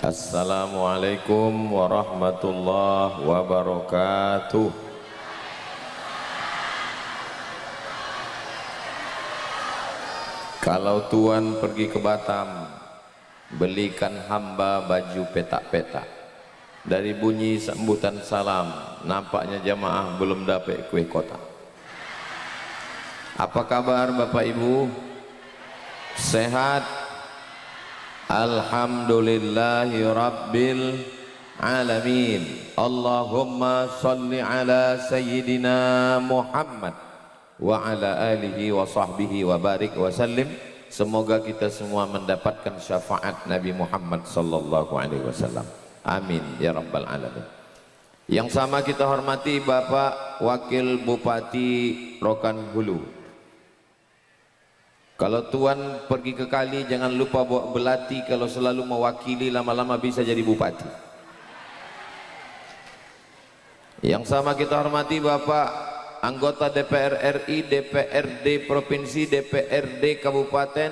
Assalamualaikum warahmatullahi wabarakatuh. Kalau Tuan pergi ke Batam, belikan hamba baju petak-petak. Dari bunyi sambutan salam, nampaknya jamaah belum dapat kue kotak. Apa kabar Bapak Ibu? Sehat? Alhamdulillahi Rabbil Alamin. Allahumma salli ala Sayyidina Muhammad wa ala alihi wa sahbihi wa barik wa sallim. Semoga kita semua mendapatkan syafaat Nabi Muhammad sallallahu alaihi wasallam. Amin ya rabbal alamin. Yang sama kita hormati Bapak Wakil Bupati Rokan Hulu. Kalau Tuan pergi ke kali, jangan lupa bawa belati. Kalau selalu mewakili, lama-lama bisa jadi bupati. Yang sama kita hormati Bapak anggota DPR RI, DPRD Provinsi, DPRD Kabupaten,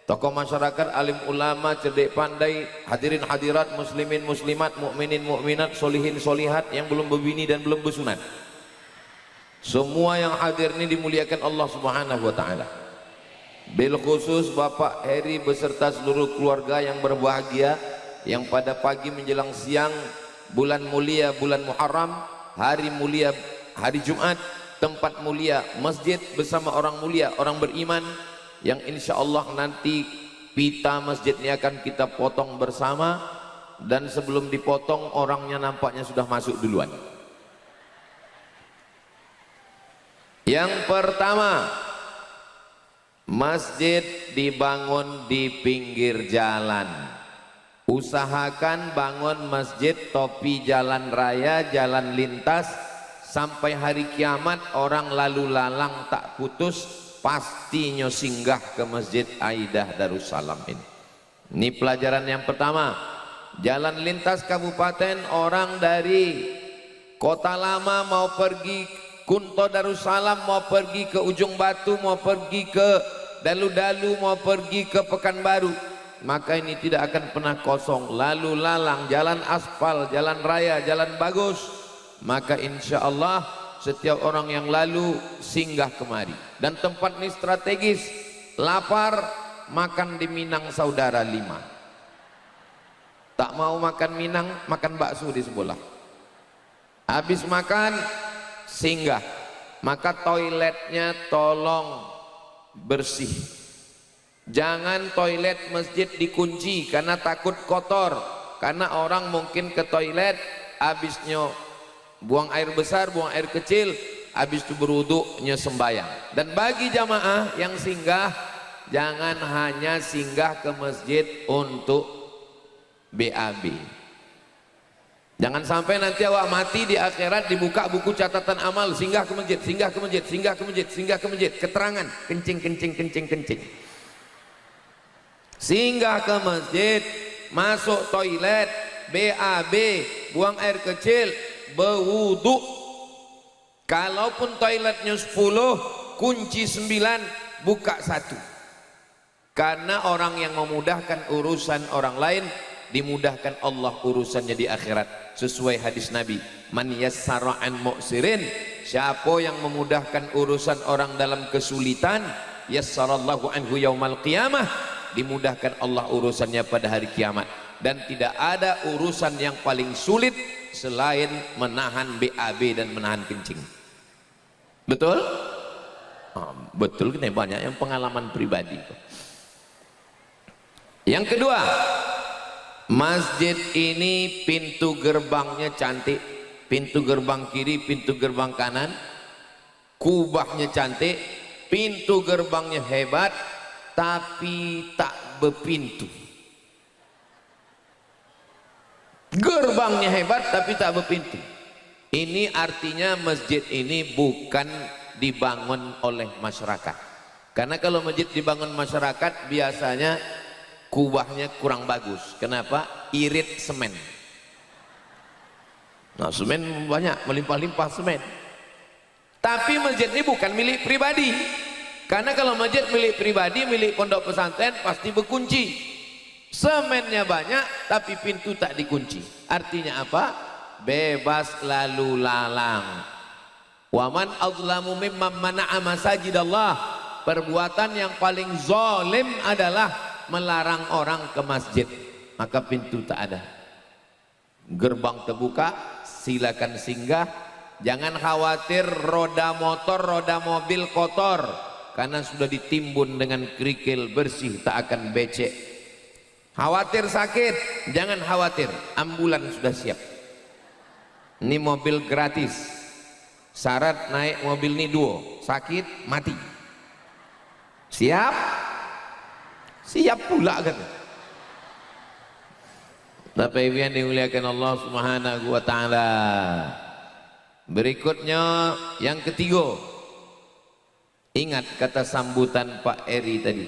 tokoh masyarakat, alim ulama, cerdik pandai, hadirin hadirat, muslimin muslimat, mukminin mukminat, solihin solihat yang belum berbini dan belum bersunat. Semua yang hadir ini dimuliakan Allah Subhanahu wa taala. Bil khusus Bapak Heri beserta seluruh keluarga yang berbahagia, yang pada pagi menjelang siang bulan mulia, bulan Muharram, hari mulia, hari Jumat, tempat mulia, masjid bersama orang mulia, orang beriman, yang insya Allah nanti pita masjid ini akan kita potong bersama. Dan sebelum dipotong, orangnya nampaknya sudah masuk duluan. Yang pertama, masjid dibangun di pinggir jalan. Usahakan bangun masjid topi jalan raya, jalan lintas, sampai hari kiamat orang lalu lalang tak putus pastinya singgah ke Masjid Aidah Darussalam ini. Ini pelajaran yang pertama. Jalan lintas kabupaten, orang dari Kota Lama mau pergi Kunto Darussalam, mau pergi ke Ujung Batu, mau pergi ke Dalu-Dalu, mau pergi ke Pekanbaru, maka ini tidak akan pernah kosong, lalu lalang, jalan aspal, jalan raya, jalan bagus. Maka insya Allah setiap orang yang lalu singgah kemari. Dan tempat ini strategis. Lapar, makan di Minang Saudara 5. Tak mau makan Minang, makan bakso di sebelah. Habis makan, singgah. Maka toiletnya tolong bersih. Jangan toilet masjid dikunci karena takut kotor. Karena orang mungkin ke toilet, habisnya buang air besar, buang air kecil, habis itu berwuduknya sembahyang. Dan bagi jamaah yang singgah, jangan hanya singgah ke masjid untuk BAB. Jangan sampai nanti awak mati di akhirat dibuka buku catatan amal, singgah ke masjid, singgah ke masjid, singgah ke masjid, singgah ke masjid, keterangan kencing kencing kencing kencing. Singgah ke masjid, masuk toilet, BAB, buang air kecil, berwudu. Kalaupun toiletnya 10, kunci 9, buka 1. Karena orang yang memudahkan urusan orang lain, dimudahkan Allah urusannya di akhirat. Sesuai hadis Nabi, man yassara an mu'sirin, siapa yang memudahkan urusan orang dalam kesulitan, yassarallahu anhu yaumal qiyamah, dimudahkan Allah urusannya pada hari kiamat. Dan tidak ada urusan yang paling sulit selain menahan BAB dan menahan kencing. Betul? Betul, ini banyak yang pengalaman pribadi. Yang kedua, masjid ini pintu gerbangnya cantik, pintu gerbang kiri, pintu gerbang kanan, kubahnya cantik, pintu gerbangnya hebat, tapi tak berpintu. Gerbangnya hebat tapi tak berpintu. Ini artinya masjid ini bukan dibangun oleh masyarakat. Karena kalau masjid dibangun masyarakat biasanya kubahnya kurang bagus. Kenapa? Irit semen. Nah, semen banyak, melimpah-limpah semen. Tapi masjid ini bukan milik pribadi. Karena kalau masjid milik pribadi, milik pondok pesantren, pasti berkunci. Semennya banyak tapi pintu tak dikunci. Artinya apa? Bebas lalu lalang. Waman azlamu mimman mana'a masajidallah. Perbuatan yang paling zalim adalah melarang orang ke masjid. Maka pintu tak ada. Gerbang terbuka, silakan singgah. Jangan khawatir roda motor, roda mobil kotor, karena sudah ditimbun dengan kerikil bersih, tak akan becek. Khawatir sakit, jangan khawatir, ambulan sudah siap. Ini mobil gratis. Syarat naik mobil ini duo, sakit mati. Siap? Siap pula kan. Bapak Ibu yang dimuliakan Allah Subhanahu wa taala. Berikutnya yang ketiga. Ingat kata sambutan Pak Eri tadi.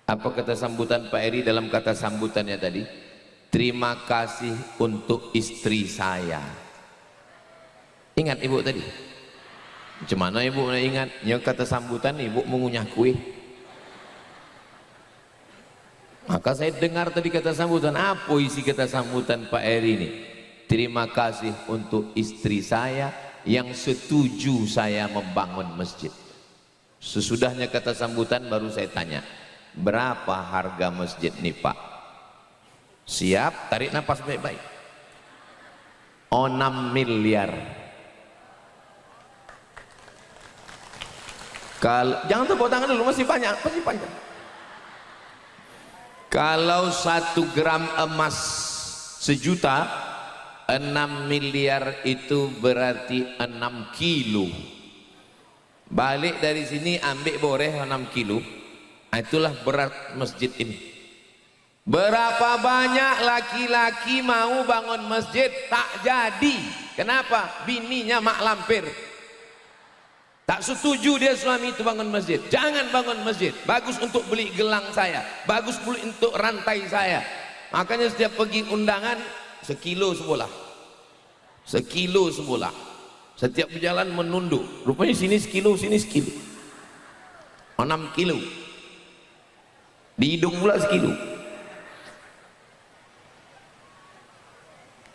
Apa kata sambutan Pak Eri dalam kata sambutannya tadi? Terima kasih untuk istri saya. Ingat ibu tadi? Macam mana ibu nak ingat? Yang kata sambutan ibu mengunyah kue. Maka saya dengar tadi kata sambutan. Apa isi kata sambutan Pak Eri ini? Terima kasih untuk istri saya yang setuju saya membangun masjid. Sesudahnya kata sambutan baru saya tanya, berapa harga masjid nih Pak? Siap, tarik nafas baik-baik. 6 miliar. Jangan tepuk tangan dulu, masih banyak, masih panjang. Kalau 1 gram emas 1 juta, 6 miliar itu berarti 6 kilo. Balik dari sini ambil boreh 6 kilo. Itulah berat masjid ini. Berapa banyak laki-laki mau bangun masjid tak jadi. Kenapa? Bininya mak lampir. Tak setuju dia suami itu bangun masjid. Jangan bangun masjid. Bagus untuk beli gelang saya. Bagus beli untuk rantai saya. Makanya setiap pergi undangan 1 kilo sebelah. 1 kilo sebelah. Setiap berjalan menunduk. Rupanya sini 1 kilo, sini 1 kilo. 6 kilo. Di hidung pula 1 kilo.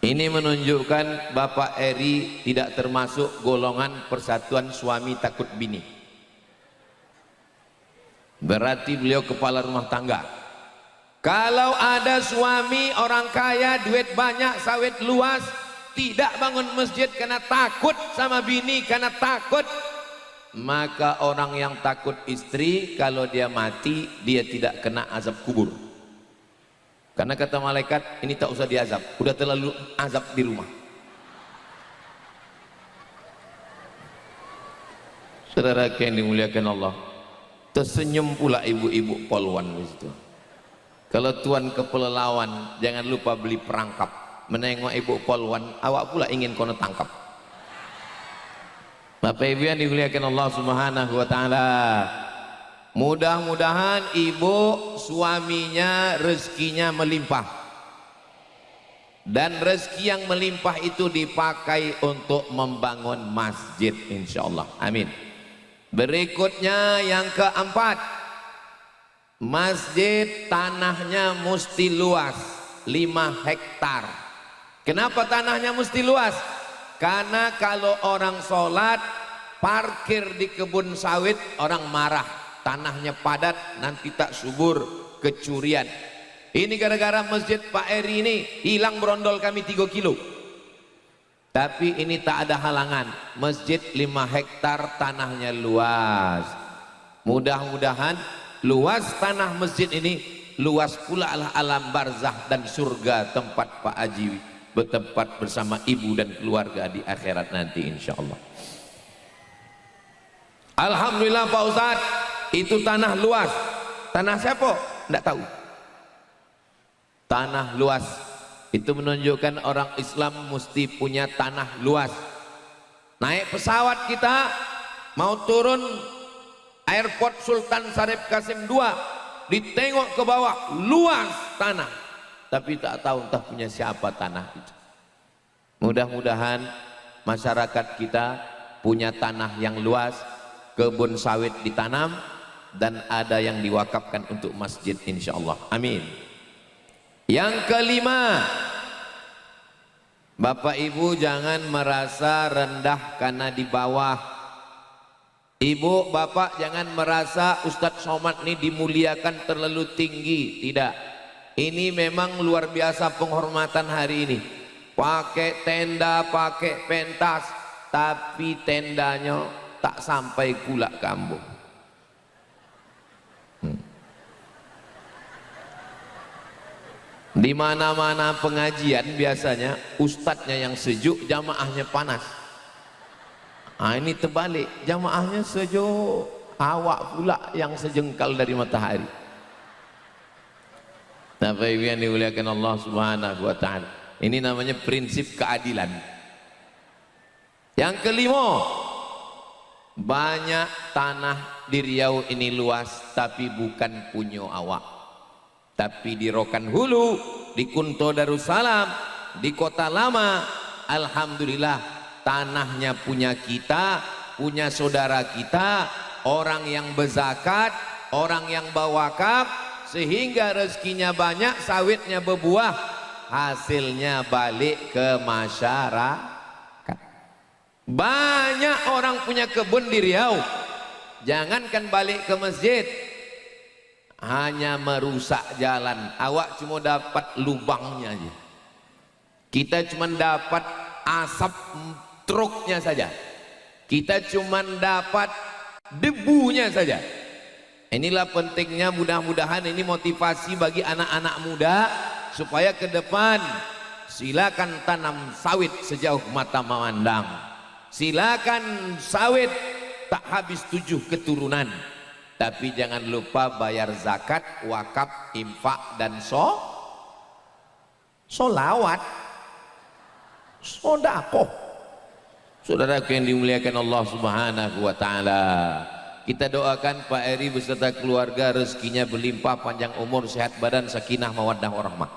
Ini menunjukkan Bapak Eri tidak termasuk golongan persatuan suami takut bini. Berarti beliau kepala rumah tangga. Kalau ada suami orang kaya, duit banyak, sawit luas, tidak bangun masjid karena takut sama bini, karena takut, maka orang yang takut istri, kalau dia mati dia tidak kena azab kubur. Karena kata malaikat, ini tak usah diazab, udah terlalu azab di rumah. Saudara yang dimuliakan Allah, tersenyum pula ibu-ibu polwan di situ. Kalau tuan ke pelelawan, jangan lupa beli perangkap. Menengok ibu polwan, awak pula ingin kono tangkap. Bapak Ibu yang dimuliakan Allah Subhanahu wa taala, mudah-mudahan ibu suaminya rezekinya melimpah, dan rezeki yang melimpah itu dipakai untuk membangun masjid insyaallah. Amin. Berikutnya yang keempat, masjid tanahnya mesti luas 5 hektar. Kenapa tanahnya mesti luas? Karena kalau orang sholat parkir di kebun sawit, orang marah, tanahnya padat, nanti tak subur, kecurian. Ini gara-gara masjid Pak Eri ini hilang berondol kami 3 kilo. Tapi ini tak ada halangan, masjid 5 hektar tanahnya luas. Mudah-mudahan luas tanah masjid ini, luas pula lah alam barzah dan surga tempat Pak Haji bertempat bersama ibu dan keluarga di akhirat nanti insyaallah. Alhamdulillah Pak Ustadz, itu tanah luas. Tanah siapa? Tidak tahu. Tanah luas itu menunjukkan orang Islam mesti punya tanah luas. Naik pesawat kita mau turun airport Sultan Syarif Kasim II, ditengok ke bawah luas tanah, tapi tak tahu entah punya siapa tanah itu. Mudah-mudahan masyarakat kita punya tanah yang luas, kebun sawit ditanam, dan ada yang diwakafkan untuk masjid insyaallah. Amin. Yang kelima, Bapak Ibu jangan merasa rendah karena di bawah. Ibu bapak jangan merasa Ustadz Somad ini dimuliakan terlalu tinggi. Tidak, ini memang luar biasa penghormatan hari ini. Pakai tenda, pakai pentas, tapi tendanya tak sampai kulak kampung. Di mana-mana pengajian biasanya ustadznya yang sejuk, jamaahnya panas. Nah, ini terbalik, jamaahnya sejuk, awak pula yang sejengkal dari matahari. Bapak Ibu yang dimuliakan Allah Subhanahu wa taala. Ini namanya prinsip keadilan. Yang kelima, banyak tanah di Riau ini luas tapi bukan punya awak. Tapi di Rokan Hulu, di Kunto Darussalam, di Kota Lama, alhamdulillah tanahnya punya kita, punya saudara kita, orang yang berzakat, orang yang berwakaf, sehingga rezekinya banyak, sawitnya berbuah, hasilnya balik ke masyarakat. Banyak orang punya kebun di Riau, jangankan balik ke masjid, hanya merusak jalan. Awak cuma dapat lubangnya aja, kita cuma dapat asap truknya saja, kita cuma dapat debunya saja. Inilah pentingnya, mudah-mudahan ini motivasi bagi anak-anak muda supaya ke depan silakan tanam sawit sejauh mata memandang, silakan sawit tak habis 7 keturunan, tapi jangan lupa bayar zakat, wakaf, infak dan solawat, sodakoh. Saudaraku yang dimuliakan Allah Subhanahu wa taala, kita doakan Pak Eri beserta keluarga rezekinya berlimpah, panjang umur, sehat badan, sakinah mawaddah warahmah.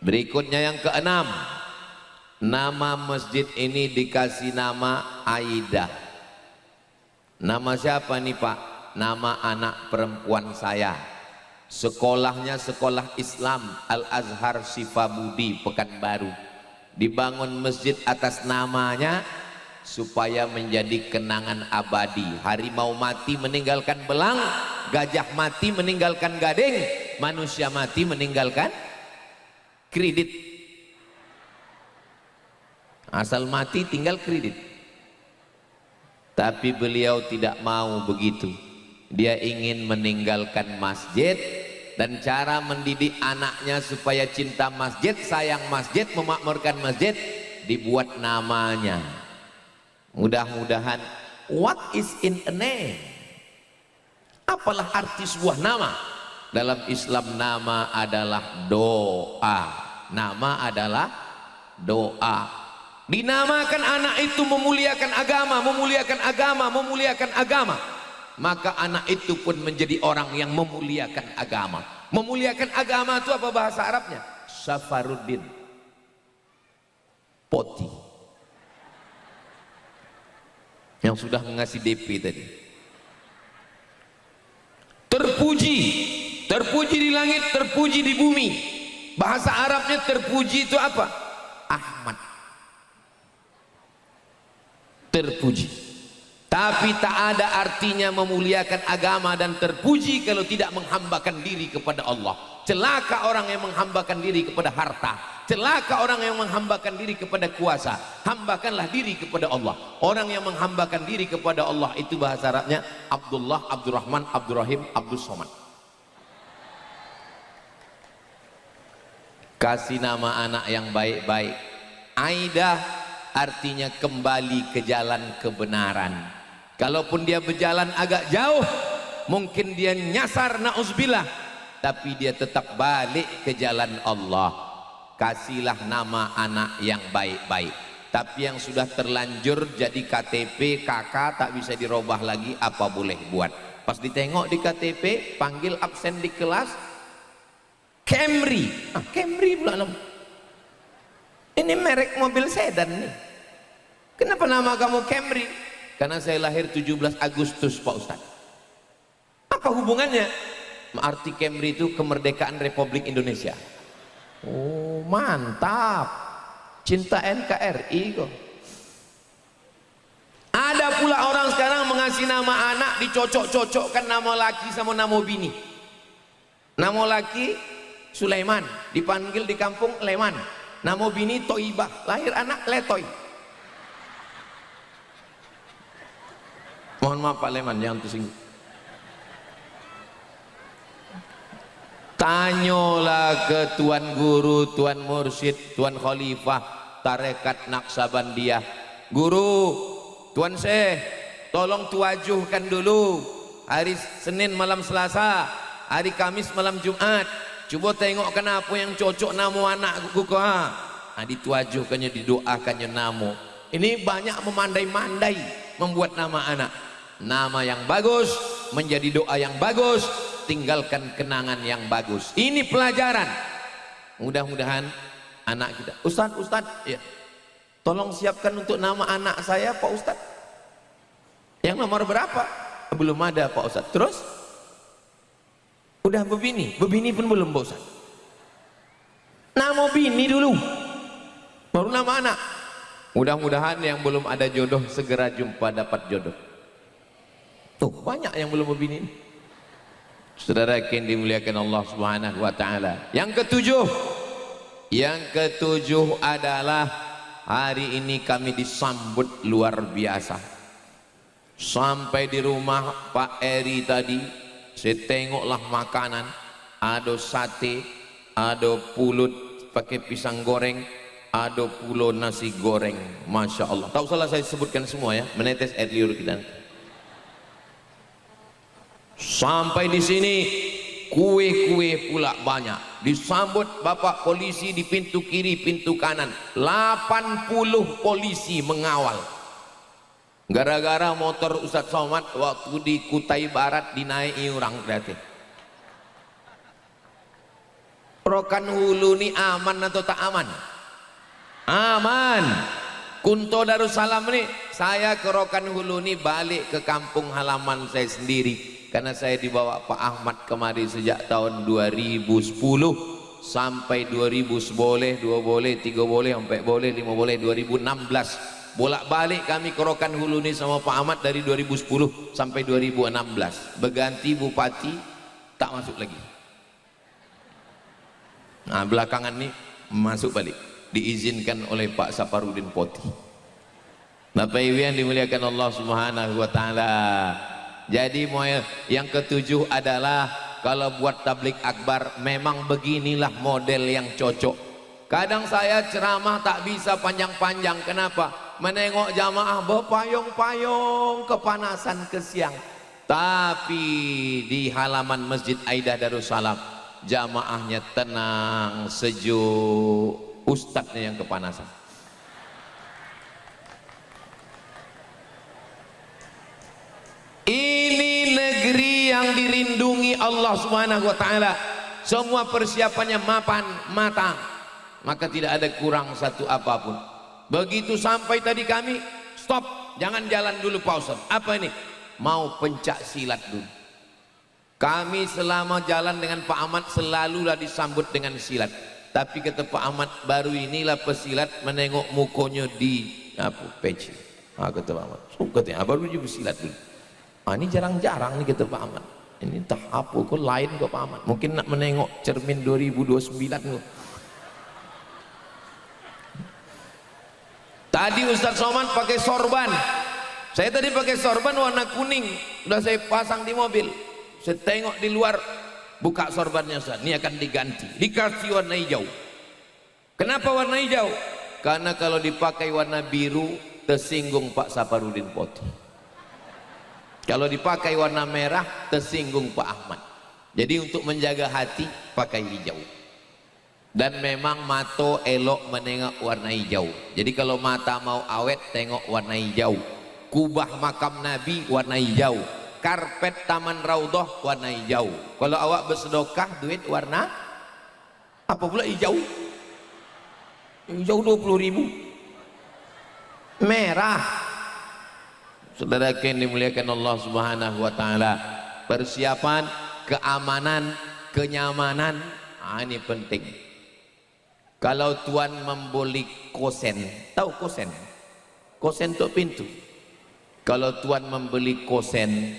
Berikutnya yang keenam, nama masjid ini dikasih nama Aidah. Nama siapa nih Pak? Nama anak perempuan saya. Sekolahnya sekolah Islam Al-Azhar Sifabudi Pekanbaru. Dibangun masjid atas namanya supaya menjadi kenangan abadi. Harimau mati meninggalkan belang, gajah mati meninggalkan gading, manusia mati meninggalkan kredit. Asal mati tinggal kredit. Tapi beliau tidak mau begitu. Dia ingin meninggalkan masjid, dan cara mendidik anaknya supaya cinta masjid, sayang masjid, memakmurkan masjid, dibuat namanya. Mudah-mudahan, what is in a name? Apalah arti sebuah nama? Dalam Islam nama adalah doa. Nama adalah doa. Dinamakan anak itu memuliakan agama, memuliakan agama, memuliakan agama. Maka anak itu pun menjadi orang yang memuliakan agama. Memuliakan agama itu apa bahasa Arabnya? Safaruddin Poti, yang sudah mengasih DP tadi. Terpuji, terpuji di langit, terpuji di bumi. Bahasa Arabnya terpuji itu apa? Ahmad, terpuji. Tapi tak ada artinya memuliakan agama dan terpuji kalau tidak menghambakan diri kepada Allah. Celaka orang yang menghambakan diri kepada harta, celaka orang yang menghambakan diri kepada kuasa. Hambakanlah diri kepada Allah. Orang yang menghambakan diri kepada Allah itu bahasa Arabnya Abdullah, Abdurrahman, Abdurrahim, Abdus Somad. Kasih nama anak yang baik-baik. Aidah artinya kembali ke jalan kebenaran. Kalaupun dia berjalan agak jauh, mungkin dia nyasar, na'udzubillah, tapi dia tetap balik ke jalan Allah. Kasihlah nama anak yang baik-baik. Tapi yang sudah terlanjur jadi KTP KK tak bisa dirubah lagi, apa boleh buat. Pas ditengok di KTP, panggil absen di kelas, Camry. Camry pula nama. Ini merek mobil sedan nih. Kenapa nama kamu Camry? Karena saya lahir 17 Agustus Pak Ustadz. Apa hubungannya? arti Camry itu kemerdekaan Republik Indonesia. Oh mantap, cinta NKRI kok. Ada pula orang sekarang mengasih nama anak dicocok-cocokkan nama laki sama nama bini. Nama laki Sulaiman, dipanggil di kampung Leman. Nama bini Toibah, lahir anak Letoy. Mohon maaf Pak Leman, jangan tersinggung. Tanyalah ke tuan guru, tuan mursyid, tuan khalifah tarekat Naksabandiyah. Guru, tuan Syekh, tolong tuajuhkan dulu hari Senin malam Selasa, hari Kamis malam Jumat. Coba tengok kenapa yang cocok nama anak kuku. Dituajuhkannya, didoakannya nama. Ini banyak memandai-mandai membuat nama anak. Nama yang bagus menjadi doa yang bagus, tinggalkan kenangan yang bagus. Ini pelajaran. Mudah-mudahan anak kita. Ustadz, ya. Tolong siapkan untuk nama anak saya Pak Ustadz. Yang nomor berapa? Belum ada Pak Ustadz. Terus? Udah bebini pun belum Pak Ustadz. Nama bini dulu, baru nama anak. Mudah-mudahan yang belum ada jodoh segera jumpa dapat jodoh. Tuh banyak yang belum bebini. Saudara yang dimuliakan Allah Subhanahu wa taala. Yang ketujuh adalah hari ini kami disambut luar biasa. Sampai di rumah Pak Eri tadi, saya tengoklah makanan, ada sate, ada pulut pakai pisang goreng, ada pula nasi goreng. Masya Allah. Tak usahlah saya sebutkan semua ya, menetes air liur kita. Sampai di sini kue-kue pula banyak. Disambut Bapak polisi di pintu kiri, pintu kanan. 80 polisi mengawal. Gara-gara motor Ustadz Somad waktu di Kutai Barat dinaiki orang gratis. Rokan Hulu ini aman atau tak aman? Aman. Kunto Darussalam ini, saya ke Rokan Hulu ini balik ke kampung halaman saya sendiri. Karena saya dibawa Pak Ahmad kemari sejak tahun 2010 sampai 2000 boleh, 2 boleh, 3 boleh, 4 boleh, 5 boleh, 2016. Bolak-balik kami ke Rokan Hulu ini sama Pak Ahmad dari 2010 sampai 2016. Berganti bupati tak masuk lagi. Nah, belakangan ini masuk balik, diizinkan oleh Pak Saparudin Poti. Bapak Ibu yang dimuliakan Allah Subhanahu wa taala. Jadi yang ketujuh adalah kalau buat tablik akbar memang beginilah model yang cocok. Kadang saya ceramah tak bisa panjang-panjang. Kenapa? Menengok jamaah berpayung-payung kepanasan ke siang. Tapi di halaman Masjid Aidah Darussalam jamaahnya tenang, sejuk, ustadznya yang kepanasan. Ini negeri yang dirindungi Allah Subhanahu wa taala. Semua persiapannya matang. Maka tidak ada kurang satu apapun. Begitu sampai tadi kami stop, jangan jalan dulu Pak Ustaz. Apa ini? Mau pencak silat dulu. Kami selama jalan dengan Pak Ahmad selalulah disambut dengan silat. Tapi kata Pak Ahmad, baru inilah pesilat menengok mukonya di peci. Kata Pak Ahmad, katanya baru dia bersilat dulu. Ini jarang-jarang nih kata Pak Ahmad. Ini tak apa kok lain kok Pak Ahmad. Mungkin nak menengok cermin 2029 kok. Tadi Ustadz Somad pakai sorban. Saya tadi pakai sorban warna kuning. Sudah saya pasang di mobil. Saya tengok di luar, buka sorbannya Ustadz. Ini akan diganti. Dikasih warna hijau. Kenapa warna hijau? Karena kalau dipakai warna biru tersinggung Pak Saparudin Poti. Kalau dipakai warna merah tersinggung Pak Ahmad. Jadi untuk menjaga hati pakai hijau. Dan memang mata elok menengok warna hijau. Jadi kalau mata mau awet tengok warna hijau. Kubah makam Nabi warna hijau. Karpet Taman Raudhah warna hijau. Kalau awak bersedekah duit warna apa pula hijau? Hijau 20.000. Merah. Saudara yang dimuliakan Allah Subhanahu wa taala, persiapan keamanan, kenyamanan. Ini penting. Kalau tuan membeli kosen, tahu kosen? Kosen untuk pintu. Kalau tuan membeli kosen,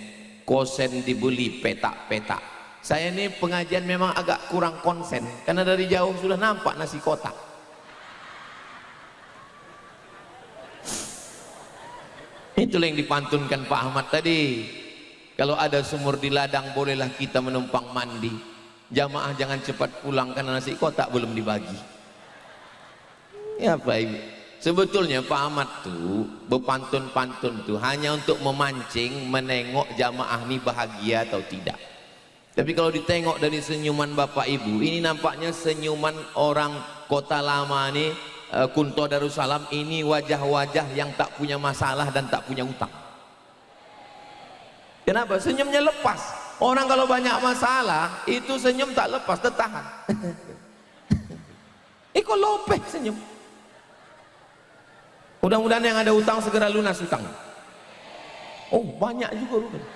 kosen dibeli petak-petak. Saya ini pengajian memang agak kurang konsen, karena dari jauh sudah nampak nasi kotak. Itulah yang dipantunkan Pak Ahmad tadi. Kalau ada sumur di ladang, bolehlah kita menumpang mandi. Jamaah jangan cepat pulang karena nasi kotak belum dibagi. Ya Pak Ibu, sebetulnya Pak Ahmad tuh berpantun-pantun tuh hanya untuk memancing, menengok jamaah ini bahagia atau tidak. Tapi kalau ditengok dari senyuman Bapak Ibu, ini nampaknya senyuman orang Kota Lama nih, Kunto Darussalam, ini wajah-wajah yang tak punya masalah dan tak punya utang. Kenapa? Senyumnya lepas. Orang kalau banyak masalah itu senyum tak lepas, tertahan. Kok lopeh senyum. Mudah-mudahan yang ada utang segera lunas utang. Oh banyak juga rupanya.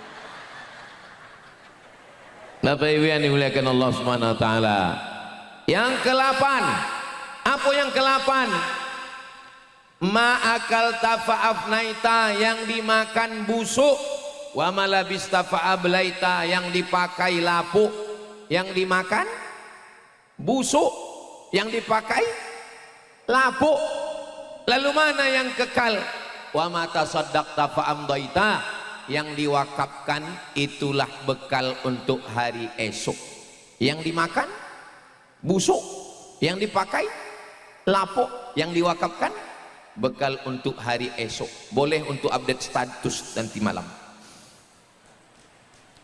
Bapak Ibu yang dimuliakan Allah Subhanahu wa taala. Yang ke-8. Apa yang ke-8? Ma'akal tafa'afnaita, yang dimakan busuk. Wa malabista fa'ablaita, yang dipakai lapuk. Yang dimakan busuk, yang dipakai lapuk. Lalu mana yang kekal? Wa mata saddaqta fa'amdaita, yang diwakafkan itulah bekal untuk hari esok. Yang dimakan busuk, yang dipakai lapuk, yang diwakafkan bekal untuk hari esok. Boleh untuk update status nanti malam.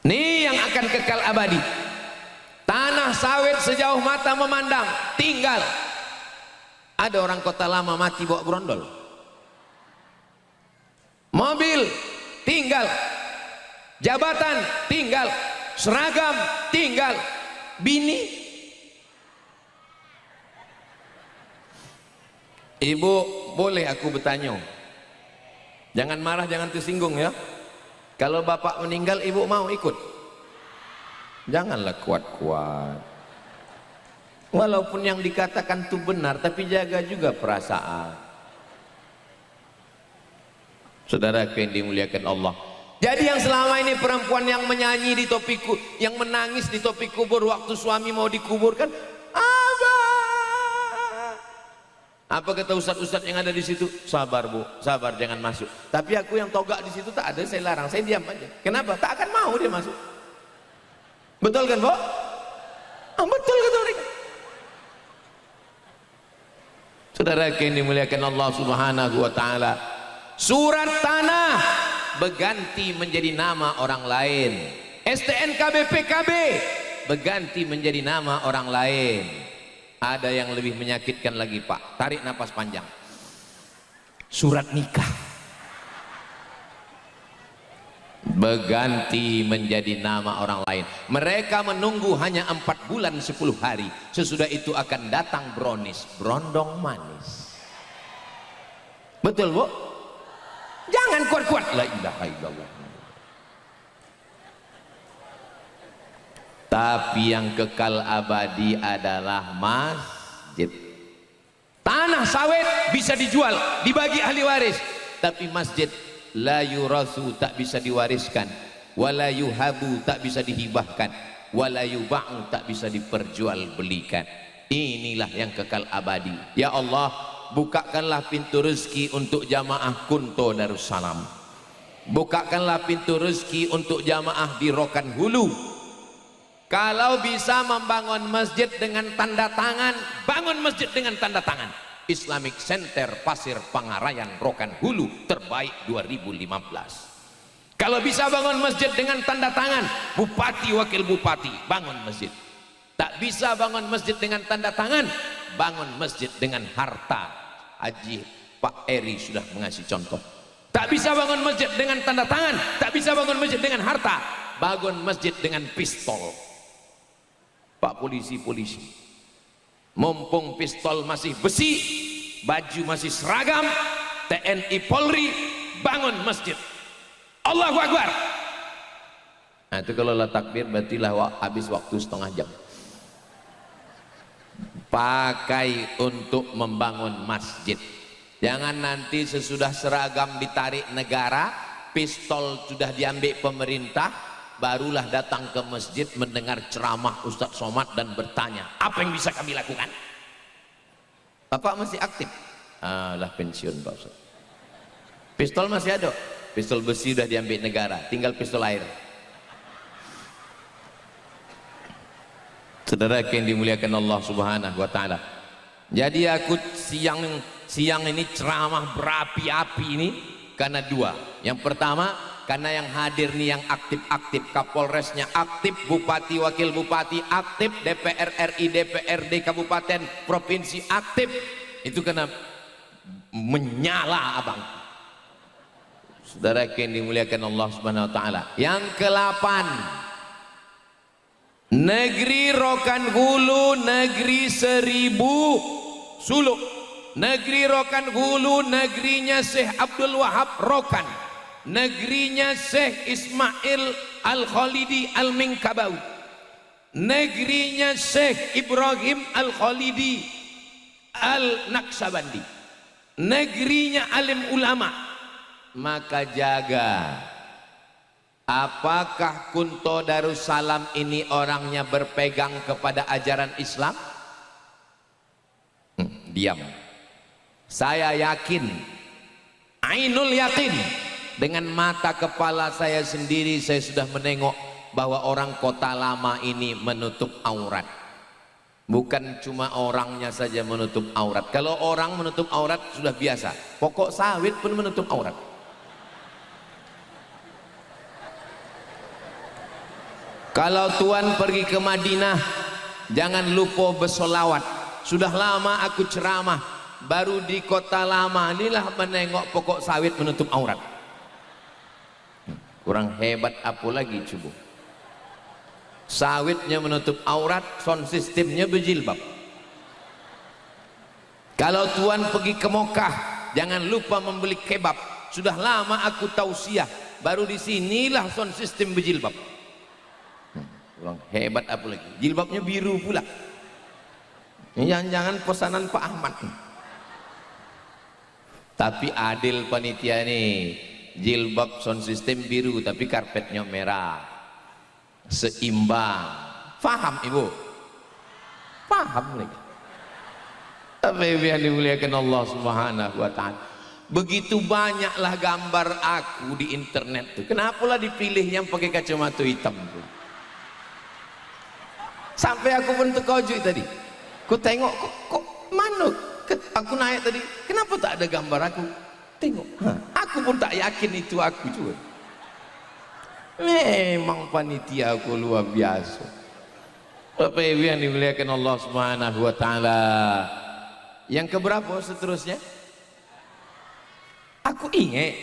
Ini yang akan kekal abadi. Tanah sawit sejauh mata memandang tinggal. Ada orang Kota Lama mati bawa brondol. Mobil tinggal, jabatan tinggal, seragam tinggal, bini. Ibu, boleh aku bertanya? Jangan marah, jangan tersinggung ya. Kalau bapak meninggal, ibu mau ikut? Janganlah kuat-kuat. Walaupun yang dikatakan itu benar, tapi jaga juga perasaan. Saudara yang dimuliakan Allah. Jadi yang selama ini perempuan yang menyanyi di topi, yang menangis di topi kubur waktu suami mau dikuburkan, apa kata ustadz-ustadz yang ada di situ? Sabar bu, sabar, jangan masuk. Tapi aku yang togak di situ tak ada, saya larang, saya diam aja. Kenapa? Tak akan mau dia masuk. Betul kan bu? Betul kata mereka. Saudara yang dimuliakan Allah Subhanahu wa taala. Surat tanah berganti menjadi nama orang lain. STNK BPKB berganti menjadi nama orang lain. Ada yang lebih menyakitkan lagi Pak. Tarik napas panjang. Surat nikah berganti menjadi nama orang lain. Mereka menunggu hanya 4 bulan 10 hari. Sesudah itu akan datang brownies, brondong manis. Betul bu? Jangan kuat-kuat. La ilaha illallah. Tapi yang kekal abadi adalah masjid. Tanah sawit bisa dijual, dibagi ahli waris. Tapi masjid la yurasu, tak bisa diwariskan. Wala yuhabu, tak bisa dihibahkan. Wala yuba'u, tak bisa diperjualbelikan. Inilah yang kekal abadi. Ya Allah, bukakanlah pintu rezeki untuk jamaah Kunto Darussalam. Bukakanlah pintu rezeki untuk jamaah di Rokan Hulu. Kalau bisa membangun masjid dengan tanda tangan, bangun masjid dengan tanda tangan. Islamic Center Pasir Pangarayan Rokan Hulu terbaik 2015. Kalau bisa bangun masjid dengan tanda tangan, bupati wakil bupati bangun masjid. Tak bisa bangun masjid dengan tanda tangan, bangun masjid dengan harta. Haji Pak Eri sudah mengasih contoh. Tak bisa bangun masjid dengan tanda tangan, tak bisa bangun masjid dengan harta, bangun masjid dengan pistol. Pak polisi-polisi, mumpung pistol masih besi, baju masih seragam, TNI Polri, bangun masjid. Allahu Akbar. Nah, itu kalau lah takbir berarti lah habis waktu setengah jam. Pakai untuk membangun masjid. Jangan nanti sesudah seragam ditarik negara, pistol sudah diambil pemerintah, barulah datang ke masjid mendengar ceramah Ustadz Somad dan bertanya, apa yang bisa kami lakukan? Bapak masih aktif? Lah pensiun Pak Ustadz. Pistol masih ada? Pistol besi sudah diambil negara, tinggal pistol air. Saudara yang dimuliakan Allah Subhanahu wa taala. Jadi aku siang ini ceramah berapi-api ini karena dua. Yang pertama, karena yang hadir nih yang aktif-aktif, Kapolresnya aktif, Bupati Wakil Bupati aktif, DPR RI DPRD Kabupaten Provinsi aktif. Itu karena menyala abang. Saudara yang dimuliakan Allah Subhanahu wa taala. Yang ke-8, negeri Rokan Hulu, negeri 1000 suluk. Negeri Rokan Hulu, negerinya Syekh Abdul Wahab Rokan, negerinya Syekh Ismail Al-Khalidi Al-Minkabawi, negerinya Syekh Ibrahim Al-Khalidi Al-Naqsabandi, negerinya alim ulama. Maka jaga, apakah Kunto Darussalam ini orangnya berpegang kepada ajaran Islam? Diam. Saya yakin, ainul yakin, dengan mata kepala saya sendiri saya sudah menengok bahwa orang Kota Lama ini menutup aurat. Bukan cuma orangnya saja menutup aurat. Kalau orang menutup aurat sudah biasa, pokok sawit pun menutup aurat. Kalau tuan pergi ke Madinah, jangan lupa bersolawat. Sudah lama aku ceramah, baru di Kota Lama inilah menengok pokok sawit menutup aurat. Kurang hebat apa lagi coba? Sawitnya menutup aurat, sound sistemnya berjilbab. Kalau tuan pergi ke Mekah, jangan lupa membeli kebab. Sudah lama aku tausiah, baru di sinilah sound sistem berjilbab. Kurang hebat apa lagi? Jilbabnya biru pula. Jangan-jangan pesanan Pak Ahmad. Tapi adil panitia ini, jilbab sound system biru tapi karpetnya merah, seimbang. Faham ibu? Paham lagi. Tapi yang dimuliakan Allah Subhanahu wa taala, begitu banyaklah gambar aku di internet tuh. Kenapalah dipilih yang pakai kacamata hitam tuh? Sampai aku pun terkejut tadi. Ku tengok kok mana? Aku naik tadi, kenapa tak ada gambar aku? Tengok, aku pun tak yakin itu aku juga. Memang panitia aku luar biasa. Bapak Ibu yang dimuliakan Allah Subhanahu wa taala. Yang keberapa seterusnya? Aku ingat.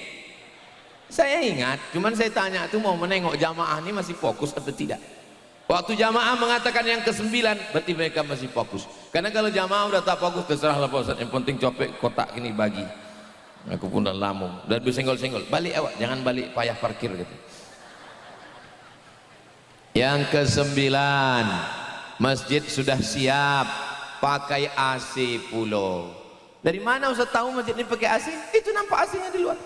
Saya ingat, cuman saya tanya itu mau menengok jamaah ini masih fokus atau tidak. Waktu jamaah mengatakan yang ke-9, berarti mereka masih fokus. Karena kalau jamaah udah tak fokus, terserahlah Pak Ustaz, yang penting copek kotak ini bagi. Aku pun dah lama, dan bersenggol-senggol. Balik awak, jangan balik payah parkir gitu. Yang ke-9, masjid sudah siap, pakai AC pulau. Dari mana Ustaz tahu masjid ini pakai AC? Itu nampak AC-nya di luar.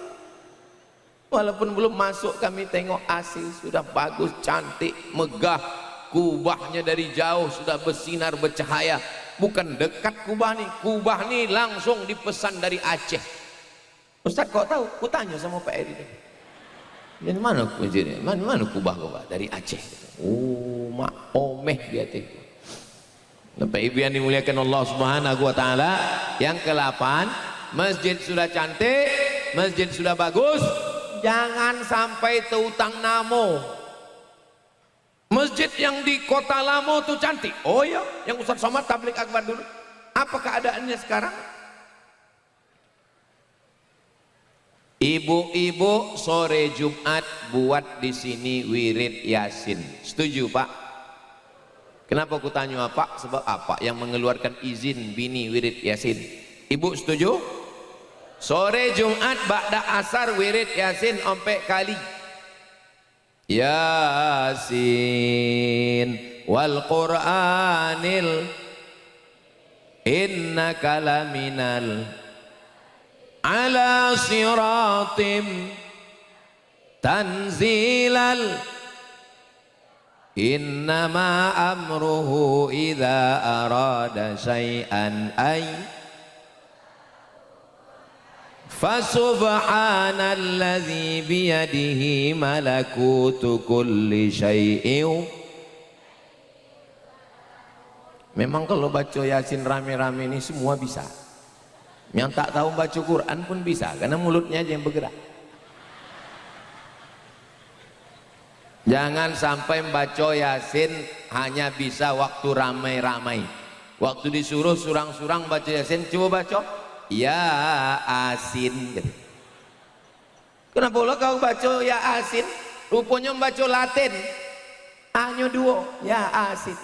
Walaupun belum masuk kami tengok AC sudah bagus, cantik, megah. Kubahnya dari jauh sudah bersinar bercahaya. Bukan dekat kubah nih, kubah nih langsung dipesan dari Aceh. Ustaz kok tahu? Ku tanya sama Pak Eri. Dari mana masjidnya? Mana kubah dari Aceh? Oh, mak omeh dia teh. Bapak Ibu yang dimuliakan Allah Subhanahu wa taala, yang ke-8, masjid sudah cantik, masjid sudah bagus, jangan sampai terutang namo. Masjid yang di Kota Lama tuh cantik. Oh ya, yang Ustaz Somad tablik akbar dulu. Apa keadaannya sekarang? Ibu-ibu sore Jumat buat di sini wirid Yasin. Setuju Pak? Kenapa aku tanya Pak? Sebab apa yang mengeluarkan izin bini wirid Yasin? Ibu setuju? Sore Jumat ba'da asar wirid Yasin sampai kali. Yasin wal Qur'anil innaka laminal ala siratim tanzilal innama amruhu idza arada syai'an ay fasubhanalladzi biyadihi malakutu kulli syai'in. Memang kalau baca Yasin rame-rame ini semua bisa. Yang tak tahu baca Quran pun bisa, karena mulutnya aja yang bergerak. Jangan sampai baca Yasin hanya bisa waktu ramai-ramai. Waktu disuruh surang-surang baca Yasin, coba baca Ya Asin. Kenapa lo kau baca Ya Asin? Rupanya membaca Latin. Hanya dua Ya Asin.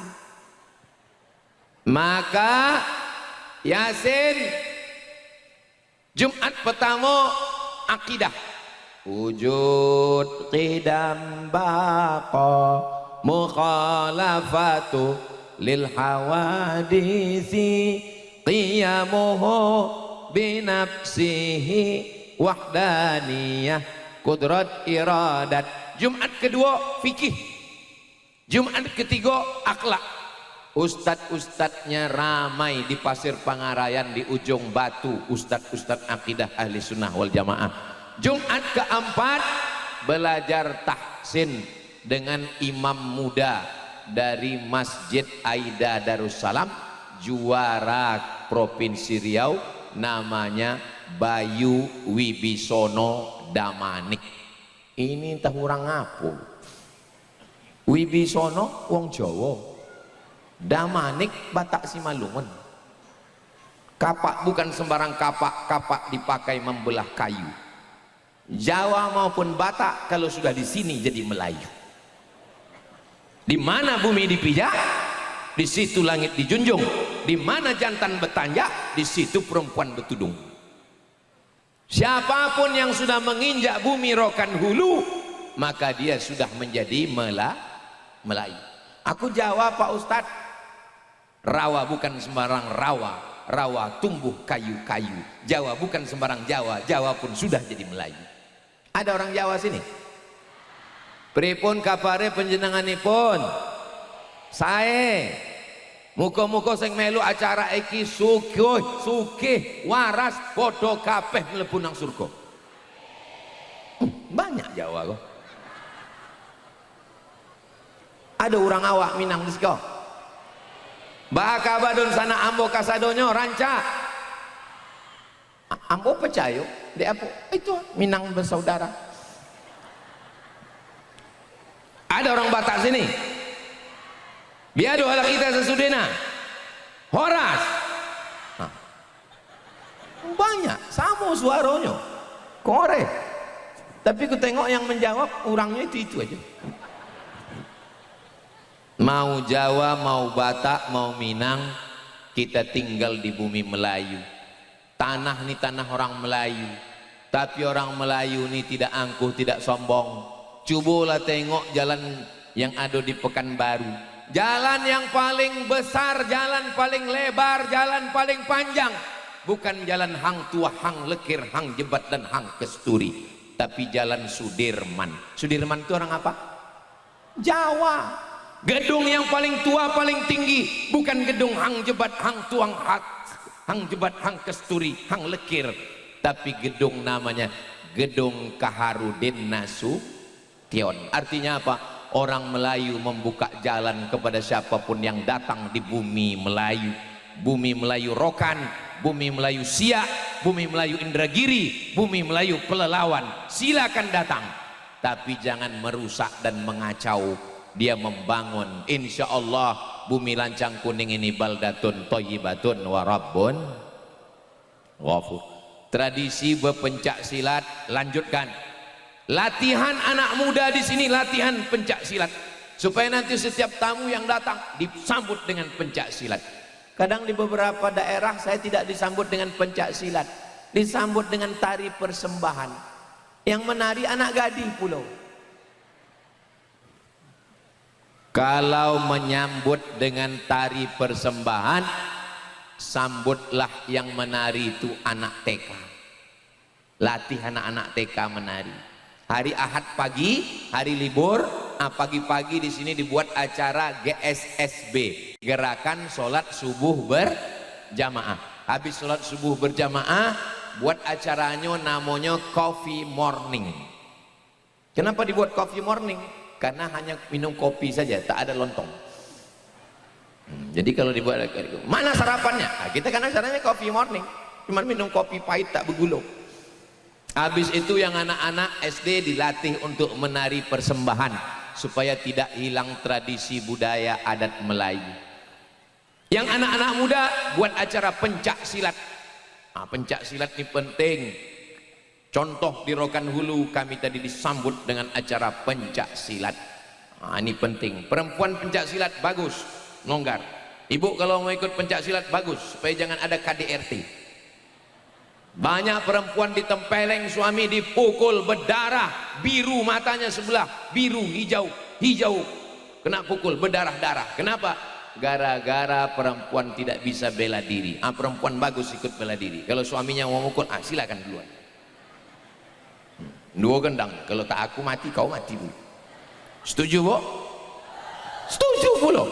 Maka Yasin Jumat pertama akidah. Wujud qidam baqa mukhalafatu lil hawadisi qiyamuhu binafsihi wahdaniyah kudrat iradat. Jumat kedua fikih. Jumat ketiga akhlak. Ustadz-ustadznya ramai di Pasir Pangarayan, di ujung Batu, ustadz-ustadz akidah ahli sunnah wal jamaah. Jumat keempat belajar tahsin dengan imam muda dari Masjid Aida Darussalam, juara Provinsi Riau, namanya Bayu Wibisono Damanik. Ini entah orang apa. Wibisono wong Jawa, Damanik Batak Simalungun. Kapak bukan sembarang kapak, kapak dipakai membelah kayu. Jawa maupun Batak kalau sudah di sini jadi Melayu. Di mana bumi dipijak, di situ langit dijunjung. Di mana jantan bertanjak, di situ perempuan bertudung. Siapapun yang sudah menginjak bumi Rokan Hulu, maka dia sudah menjadi Melayu. Aku Jawa Pak Ustadz. Rawa bukan sembarang rawa, rawa tumbuh kayu-kayu. Jawa bukan sembarang Jawa, Jawa pun sudah jadi Melayu. Ada orang Jawa sini? Pripun kapare panjenenganipun? Sae. Muga-muga sing melu acara iki sugih, waras, padha kabeh mlebu nang surga. Banyak Jawa kok. Ada orang awak Minang di sini. Baka badun sana ambo kasadonyo ranca. Ambo percaya di apa? Itu Minang bersaudara. Ada orang Batak sini. Biadu halak kita sesudena. Horas. Nah. Banyak sama suaranya. Kore. Tapi ku tengok yang menjawab orangnya itu aja. Mau Jawa, mau Batak, mau Minang, kita tinggal di bumi Melayu. Tanah ini tanah orang Melayu. Tapi orang Melayu ini tidak angkuh, tidak sombong. Cobalah tengok jalan yang ada di Pekanbaru. Jalan yang paling besar, jalan paling lebar, jalan paling panjang. Bukan jalan Hang Tua, Hang Lekir, Hang Jebat, dan Hang Kesturi. Tapi jalan Sudirman. Sudirman itu orang apa? Jawa. Gedung yang paling tua, paling tinggi, bukan gedung Hang Jebat, Hang Tuang, Hang Jebat, Hang Kesturi, Hang Lekir, tapi gedung namanya Gedung Kaharudin Nasution. Artinya apa? Orang Melayu membuka jalan kepada siapapun yang datang di bumi Melayu. Bumi Melayu Rokan, bumi Melayu Siak, bumi Melayu Indragiri, bumi Melayu Pelelawan. Silakan datang, tapi jangan merusak dan mengacau. Dia membangun. Insya Allah bumi Lancang Kuning ini baldatun thayyibatun wa rabbun ghafur. Tradisi berpencak silat lanjutkan. Latihan anak muda di sini, latihan pencak silat supaya nanti setiap tamu yang datang disambut dengan pencak silat. Kadang di beberapa daerah saya tidak disambut dengan pencak silat, disambut dengan tari persembahan. Yang menari anak gading pulau. Kalau menyambut dengan tari persembahan, sambutlah yang menari itu anak TK. Latih anak-anak TK menari. Hari Ahad pagi, hari libur, pagi-pagi di sini dibuat acara GSSB, gerakan sholat subuh berjamaah. Habis sholat subuh berjamaah, buat acaranya namanya coffee morning. Kenapa dibuat coffee morning? Karena hanya minum kopi saja, tak ada lontong. Jadi kalau dibuat, mana sarapannya? Nah, kita kan acaranya coffee morning, cuma minum kopi pahit tak bergula. Habis itu yang anak-anak SD dilatih untuk menari persembahan supaya tidak hilang tradisi budaya adat Melayu. Yang anak-anak muda buat acara pencak silat. Pencak silat ini penting. Contoh di Rokan Hulu kami tadi disambut dengan acara pencak silat. Ini penting. Perempuan pencak silat bagus, longgar. Ibu kalau mau ikut pencak silat bagus, supaya jangan ada KDRT. Banyak perempuan ditempeleng suami, dipukul, berdarah, biru matanya sebelah, biru, hijau, hijau, kena pukul, berdarah-darah. Kenapa? Gara-gara perempuan tidak bisa bela diri. Perempuan bagus ikut bela diri. Kalau suaminya mau mukul, silakan duluan. Dua gendang, kalau tak aku mati, kau mati dulu. Setuju, Bu? Setuju pula.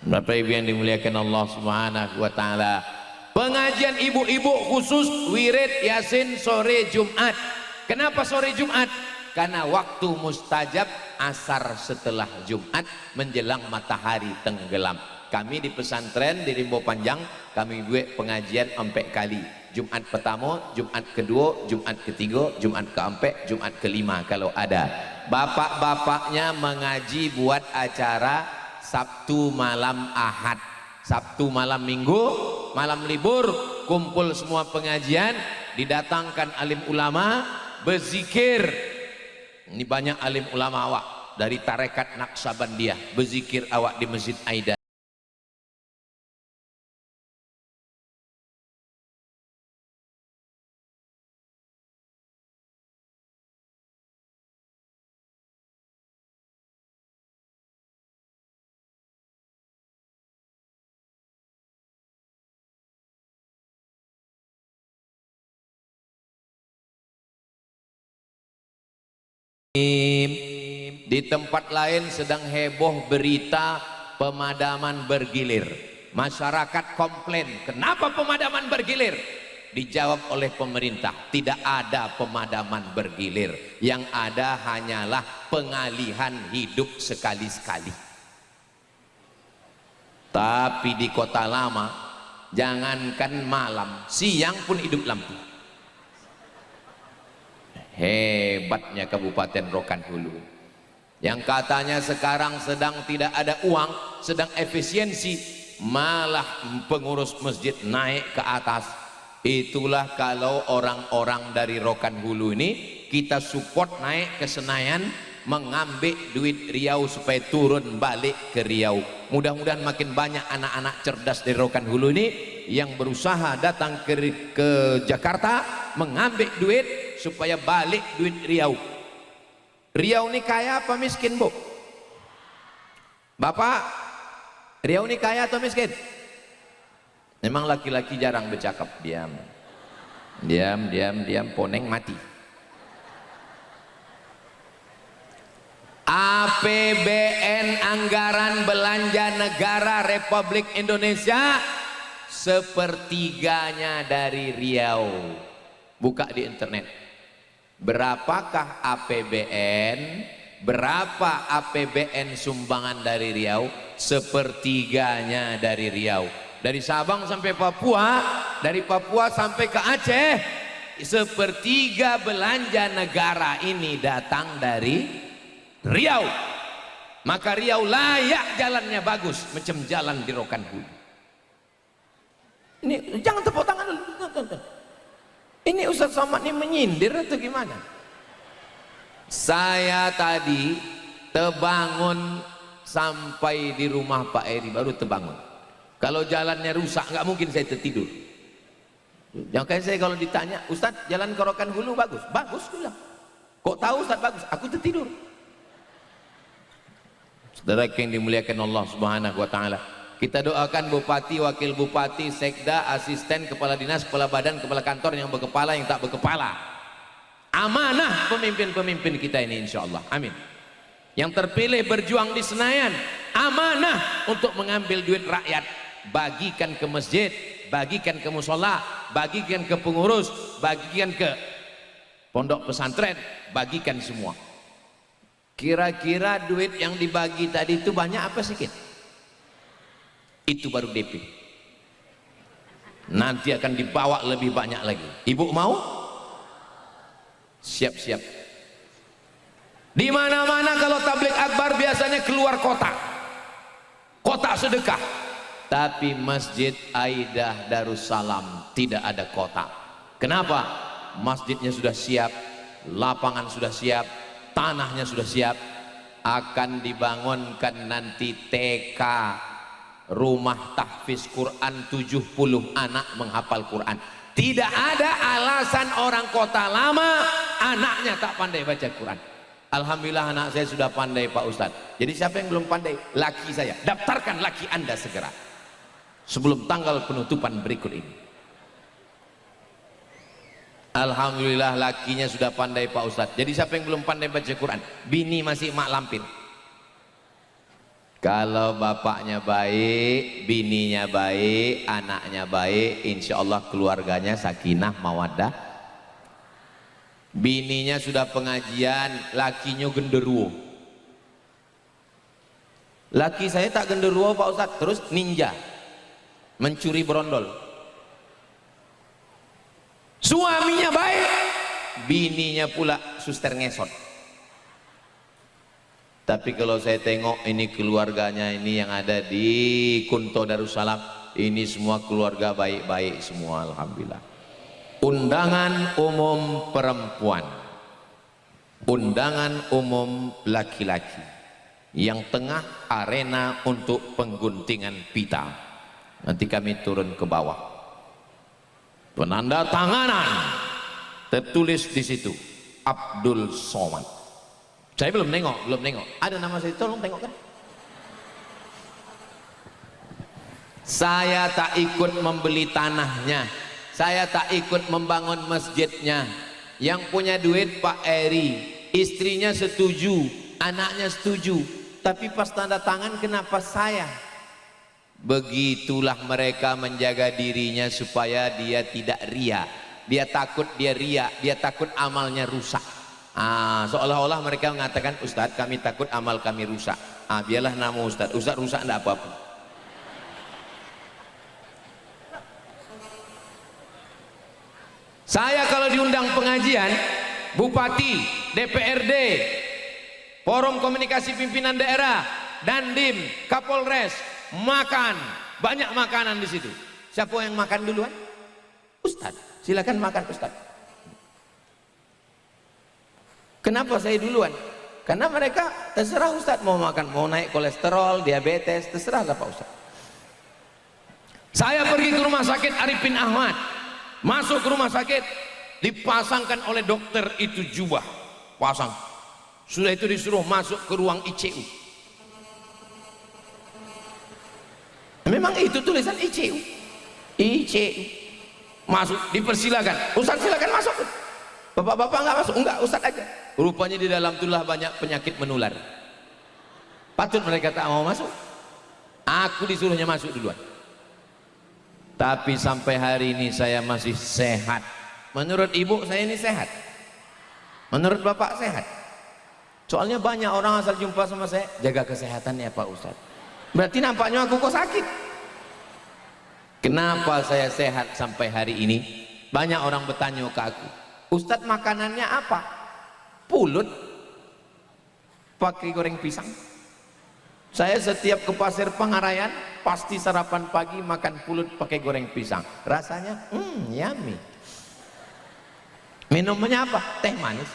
Bapak Ibu yang dimuliakan Allah Subhanahu wa taala. Pengajian ibu-ibu khusus wirid Yasin sore Jumat. Kenapa sore Jumat? Karena waktu mustajab asar setelah Jumat menjelang matahari tenggelam. Kami di pesantren di Rimbo Panjang kami buat pengajian 4 kali. Jumat pertama, Jumat kedua, Jumat ketiga, Jumat keempat, Jumat kelima kalau ada. Bapak-bapaknya mengaji buat acara Sabtu malam Ahad, Sabtu malam Minggu, malam libur, kumpul semua pengajian, didatangkan alim ulama, berzikir. Ini banyak alim ulama awak dari tarekat Naqsabandiyah, berzikir awak di Masjid Aida. Di tempat lain sedang heboh berita pemadaman bergilir. Masyarakat komplain, kenapa pemadaman bergilir? Dijawab oleh pemerintah, tidak ada pemadaman bergilir. Yang ada hanyalah pengalihan hidup sekali-sekali. Tapi di kota lama, jangankan malam, siang pun hidup lampu. Hebatnya Kabupaten Rokan Hulu yang katanya sekarang sedang tidak ada uang, sedang efisiensi, malah pengurus masjid naik ke atas. Itulah kalau orang-orang dari Rokan Hulu ini kita support naik ke Senayan, mengambil duit Riau supaya turun balik ke Riau. Mudah-mudahan makin banyak anak-anak cerdas dari Rokan Hulu ini yang berusaha datang ke Jakarta mengambil duit supaya balik duit Riau. Riau ini kaya apa miskin, Bu? Bapak, Riau ini kaya atau miskin? Memang laki-laki jarang bercakap, diam. Diam, diam, diam, poneng mati. APBN anggaran belanja negara Republik Indonesia sepertiganya dari Riau. Buka di internet. Berapakah APBN? Berapa APBN sumbangan dari Riau? Sepertiganya dari Riau. Dari Sabang sampai Papua, dari Papua sampai ke Aceh, sepertiga belanja negara ini datang dari Riau. Maka Riau layak jalannya bagus, macam jalan di Rokan Hulu. Ini jangan tepuk tangan dulu. Ini Ustaz Somad ini menyindir atau gimana? Saya tadi terbangun sampai di rumah Pak Eri baru terbangun. Kalau jalannya rusak nggak mungkin saya tertidur. Jangan saya kalau ditanya, Ustaz jalan ke Rokan Hulu bagus? Bagus bilang. Kok tahu Ustaz bagus? Aku tertidur. Saudara yang dimuliakan Allah Subhanahu wa taala. Kita doakan bupati, wakil bupati, sekda, asisten, kepala dinas, kepala badan, kepala kantor yang berkepala, yang tak berkepala. Amanah pemimpin-pemimpin kita ini insyaallah. Amin. Yang terpilih berjuang di Senayan, amanah untuk mengambil duit rakyat, bagikan ke masjid, bagikan ke musola, bagikan ke pengurus, bagikan ke pondok pesantren, bagikan semua. Kira-kira duit yang dibagi tadi itu banyak apa sedikit? Itu baru DP. Nanti akan dibawa lebih banyak lagi. Ibu mau? Siap-siap. Di mana-mana kalau tabligh akbar biasanya keluar kotak. Kotak sedekah. Tapi Masjid Aidah Darussalam tidak ada kotak. Kenapa? Masjidnya sudah siap, lapangan sudah siap, tanahnya sudah siap, akan dibangunkan nanti TK, rumah tahfiz Quran, 70 anak menghafal Quran. Tidak ada alasan orang kota lama anaknya tak pandai baca Quran. Alhamdulillah anak saya sudah pandai Pak Ustadz. Jadi siapa yang belum pandai? Laki saya. Daftarkan laki Anda segera sebelum tanggal penutupan berikut ini. Alhamdulillah lakinya sudah pandai Pak Ustadz. Jadi siapa yang belum pandai baca Quran? Bini masih mak lampir. Kalau bapaknya baik, bininya baik, anaknya baik, insya Allah keluarganya sakinah mawaddah. Bininya sudah pengajian, lakinya genderuwo. Laki saya tak genderuwo Pak Ustadz, terus ninja, mencuri berondol. Suaminya baik, bininya pula suster ngesot. Tapi kalau saya tengok ini keluarganya ini yang ada di Kunto Darussalam, ini semua keluarga baik-baik semua, alhamdulillah. Undangan umum perempuan, undangan umum laki-laki, yang tengah arena untuk pengguntingan pita. Nanti kami turun ke bawah. Penanda tanganan tertulis di situ Abdul Somad. Saya belum nengok. Ada nama saya, tolong tengokkan. Saya tak ikut membeli tanahnya, saya tak ikut membangun masjidnya. Yang punya duit Pak Eri, istrinya setuju, anaknya setuju. Tapi pas tanda tangan kenapa saya? Begitulah mereka menjaga dirinya supaya dia tidak ria. Dia takut dia ria, dia takut amalnya rusak. Seolah-olah mereka mengatakan, Ustadz kami takut amal kami rusak. Biarlah nama Ustadz rusak enggak apa-apa. Saya kalau diundang pengajian, Bupati, DPRD, Forum Komunikasi Pimpinan Daerah, Dandim, Kapolres, makan, banyak makanan di situ. Siapa yang makan duluan? Ustadz, silakan makan Ustadz. Kenapa saya duluan? Karena mereka terserah Ustadz mau makan, mau naik kolesterol, diabetes, terserah Pak Ustadz. Saya pergi ke rumah sakit Arifin Ahmad, masuk ke rumah sakit, dipasangkan oleh dokter itu jubah, pasang. Sudah itu disuruh masuk ke ruang ICU. Memang itu tulisan ICU. Masuk, dipersilakan. Ustaz silakan masuk. Bapak-bapak nggak masuk? Enggak, Ustaz aja. Rupanya di dalam itulah banyak penyakit menular. Patut mereka tak mau masuk. Aku disuruhnya masuk duluan. Tapi sampai hari ini saya masih sehat. Menurut ibu saya ini sehat. Menurut bapak sehat. Soalnya banyak orang asal jumpa sama saya, jaga kesehatan ya Pak Ustaz. Berarti nampaknya aku kok sakit. Kenapa saya sehat sampai hari ini? Banyak orang bertanya ke aku, Ustadz makanannya apa? Pulut pakai goreng pisang. Saya setiap ke Pasir Pangarayan pasti sarapan pagi makan pulut pakai goreng pisang. Rasanya yummy. Minumnya apa? Teh manis.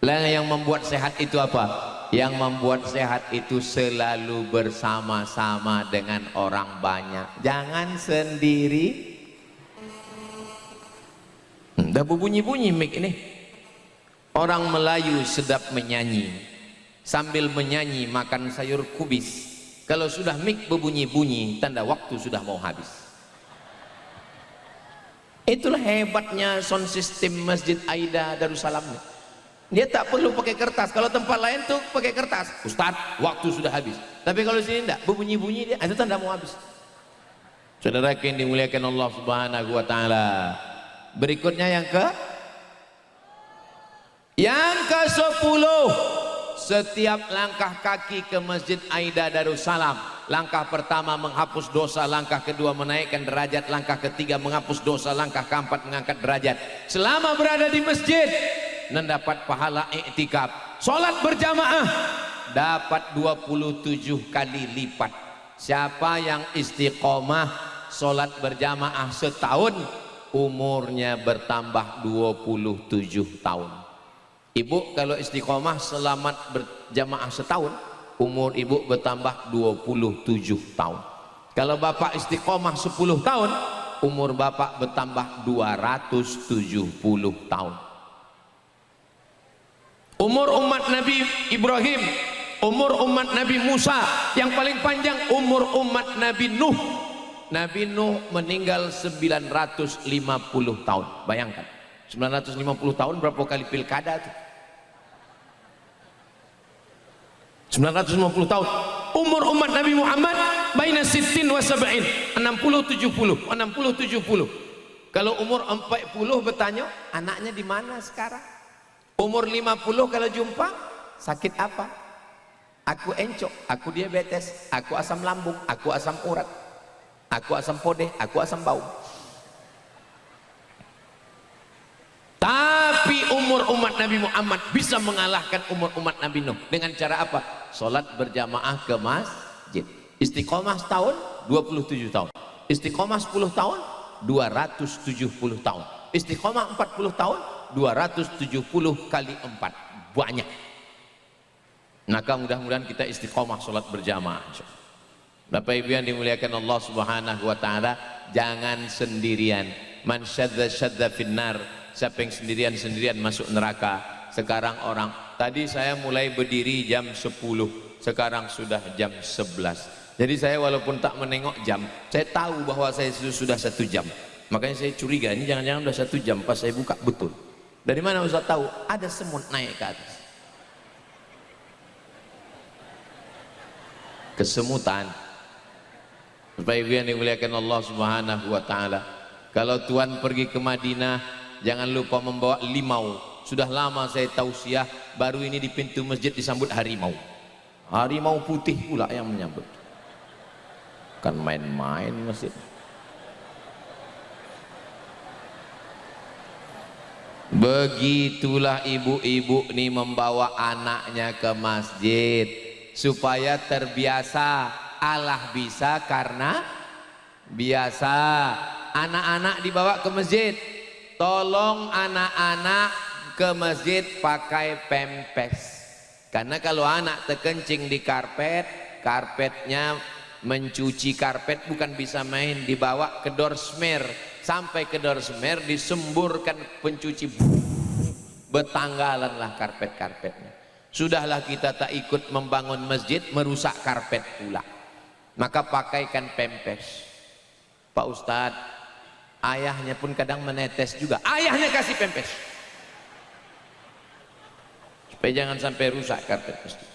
Lah yang membuat sehat itu apa? Yang membuat sehat itu selalu bersama-sama dengan orang banyak. Jangan sendiri. Udah bunyi-bunyi mic ini. Orang Melayu sedap menyanyi. sambil menyanyi makan sayur kubis. Kalau sudah mik berbunyi-bunyi, tanda waktu sudah mau habis. Itulah hebatnya sound system Masjid Aida Darussalam. Dia tak perlu pakai kertas. Kalau tempat lain tuh pakai kertas, Ustaz, waktu sudah habis. Tapi kalau sini enggak, berbunyi-bunyi dia, itu tanda mau habis. Saudara yang dimuliakan Allah Subhanahu wa taala. Berikutnya yang ke-10. Setiap langkah kaki ke Masjid Aida Darussalam, langkah pertama menghapus dosa, langkah kedua menaikkan derajat, langkah ketiga menghapus dosa, langkah keempat mengangkat derajat. Selama berada di masjid mendapat pahala iktikaf. Salat berjamaah dapat 27 kali lipat. Siapa yang istiqomah salat berjamaah setahun, umurnya bertambah 27 tahun. Ibu kalau istiqomah selamat berjamaah setahun, umur ibu bertambah 27 tahun. Kalau bapak istiqomah 10 tahun, umur bapak bertambah 270 tahun. Umur umat Nabi Ibrahim, umur umat Nabi Musa, yang paling panjang umur umat Nabi Nuh. Nabi Nuh meninggal 950 tahun. Bayangkan 950 tahun berapa kali pilkada itu? 950 tahun. Umur umat Nabi Muhammad baina sittin wa sab'in, 60-70. Kalau umur 40 bertanya anaknya di mana sekarang. Umur 50 kalau jumpa, sakit apa? Aku encok, aku diabetes, aku asam lambung, aku asam urat, aku asam podeh, aku asam bau. Tapi umur umat Nabi Muhammad bisa mengalahkan umur umat Nabi Nuh. Dengan cara apa? Salat berjamaah ke masjid. Istiqomah setahun 27 tahun. Istiqomah 10 tahun 270 tahun. Istiqomah 40 tahun 270 kali 4. Banyak. Maka mudah-mudahan kita istiqomah salat berjamaah. Bapak Ibu yang dimuliakan Allah Subhanahu wa taala, jangan sendirian. Man syadza syadza finnar. Siapa yang sendirian masuk neraka. Sekarang orang, tadi saya mulai berdiri jam 10, sekarang sudah jam 11. Jadi saya walaupun tak menengok jam, saya tahu bahwa saya sudah 1 jam. Makanya saya curiga, ini jangan-jangan udah 1 jam. Pas saya buka, betul. Dari mana Ustaz tahu? Ada semut naik ke atas. Kesemutan. Bapak Ibu yang dimuliakan Allah Subhanahu wa taala, kalau Tuhan pergi ke Madinah, jangan lupa membawa limau. Sudah lama saya tausiah, baru ini di pintu masjid disambut harimau. Harimau putih pula yang menyambut. Kan main-main masjid. Begitulah ibu-ibu nih membawa anaknya ke masjid supaya terbiasa. Allah bisa karena biasa. Anak-anak dibawa ke masjid. Tolong anak-anak ke masjid pakai pempes. Karena kalau anak terkencing di karpet, karpetnya mencuci karpet bukan bisa main, dibawa ke dorsmer. Sampai ke dorsmer disemburkan pencuci, betanggalanlah karpet-karpetnya. Sudahlah kita tak ikut membangun masjid, merusak karpet pula. Maka pakaikan pempes. Pak Ustadz, ayahnya pun kadang menetes juga, ayahnya kasih pempes supaya jangan sampai rusak karpet masjid.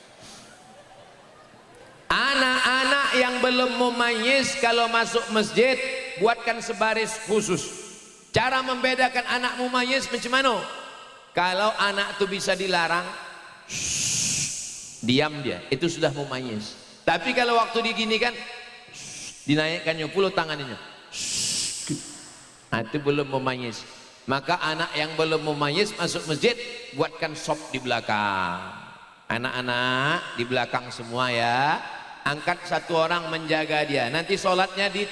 Anak-anak yang belum mumayyiz kalau masuk masjid, buatkan sebaris khusus. Cara membedakan anak mumayyiz macam mana? Kalau anak itu bisa dilarang, diam dia, itu sudah mumayyiz. Tapi kalau waktu diginikan, dinaikkannya puluh tangannya, itu belum mumayyiz. Maka anak yang belum mumayyiz masuk masjid, buatkan sop di belakang. Anak-anak di belakang semua ya, angkat satu orang menjaga dia. Nanti sholatnya di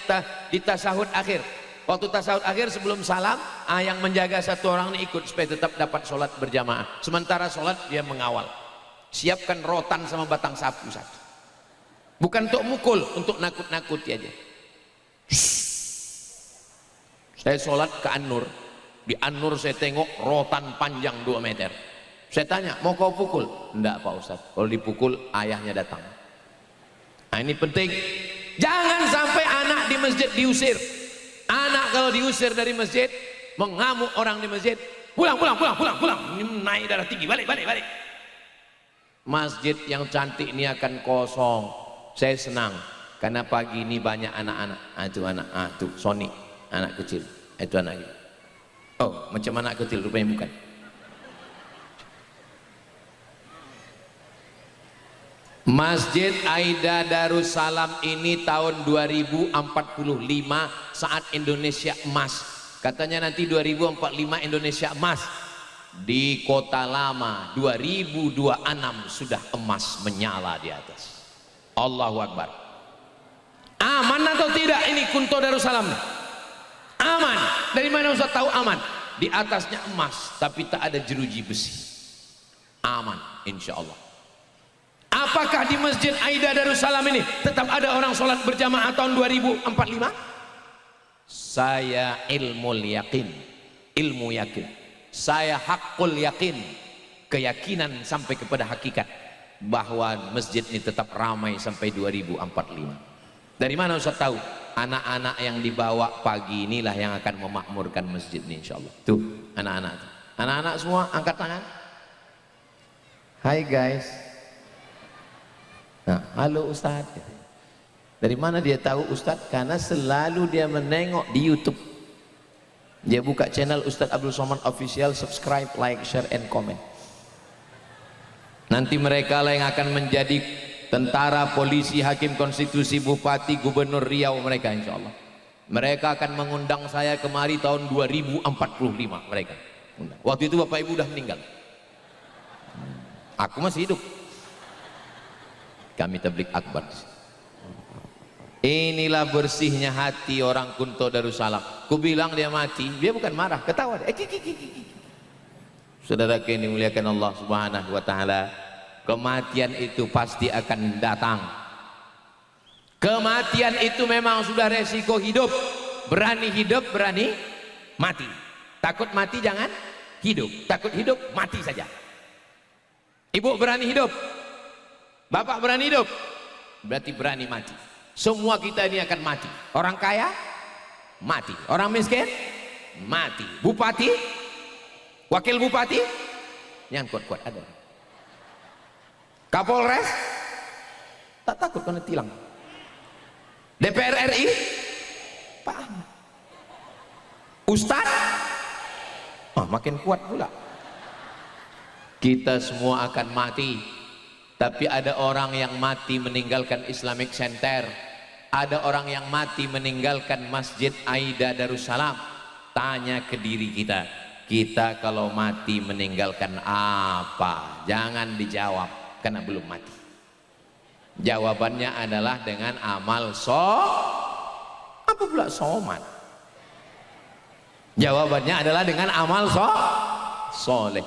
tasahud akhir. Waktu tasahud akhir sebelum salam, yang menjaga satu orang ini ikut supaya tetap dapat sholat berjamaah. Sementara sholat dia mengawal. Siapkan rotan sama batang sapu satu. Bukan untuk mukul, untuk nakut-nakuti aja. Saya sholat ke An-Nur. Di An-Nur saya tengok rotan panjang 2 meter. Saya tanya, mau kau pukul? Enggak Pak Ustadz, kalau dipukul ayahnya datang. Nah, ini penting, jangan sampai anak di masjid diusir. Anak kalau diusir dari masjid, mengamuk orang di masjid, pulang, ini naik darah tinggi, balik. Masjid yang cantik ini akan kosong. Saya senang karena pagi ini banyak anak-anak. Itu anak, tuh Sony, anak kecil. Itu anak. Oh, macam anak kecil rupanya bukan. Masjid Aida Darussalam ini tahun 2045 saat Indonesia emas. Katanya nanti 2045 Indonesia emas. Di kota lama 2026 sudah emas menyala di atas. Allahu Akbar. Aman atau tidak ini Kunto Darussalam? Aman. Dari mana Ustaz tahu aman? Di atasnya emas tapi tak ada jeruji besi. Aman insya Allah. Apakah di Masjid Aida Darussalam ini tetap ada orang sholat berjamaah tahun 2045? Saya ilmu yakin, saya hakul yakin, keyakinan sampai kepada hakikat bahwa masjid ini tetap ramai sampai 2045. Dari mana Ustaz tahu? Anak-anak yang dibawa pagi inilah yang akan memakmurkan masjid ini insya Allah. Tuh anak-anak semua angkat tangan. Hai guys. Nah, halo Ustaz. Dari mana dia tahu Ustaz? Karena selalu dia menengok di YouTube. Dia buka channel Ustaz Abdul Somad Official, subscribe, like, share, and comment. Nanti mereka lah yang akan menjadi tentara, polisi, hakim konstitusi, bupati, gubernur Riau mereka insya Allah. Mereka akan mengundang saya kemari tahun 2045 mereka. Waktu itu Bapak Ibu udah meninggal. Aku masih hidup. Kami tabligh akbar. Inilah bersihnya hati orang Kunto Darussalam. Ku bilang dia mati, dia bukan marah, ketawa. Saudara yang dimuliakan Allah Subhanahu wa taala, kematian itu pasti akan datang. Kematian itu memang sudah resiko hidup. Berani hidup, berani mati. Takut mati jangan hidup. Takut hidup mati saja. Ibu berani hidup, bapak berani hidup, berarti berani mati. Semua kita ini akan mati. Orang kaya mati, orang miskin mati, bupati, wakil bupati yang kuat-kuat ada, Kapolres tak takut kena tilang, DPR RI Pak Ahmad, Ustaz makin kuat pula. Kita semua akan mati. Tapi ada orang yang mati meninggalkan Islamic Center, ada orang yang mati meninggalkan Masjid Aida Darussalam. Tanya ke diri kita, kita kalau mati meninggalkan apa? Jangan dijawab karena belum mati. Jawabannya adalah dengan amal apa pula somat? Jawabannya adalah dengan amal soleh.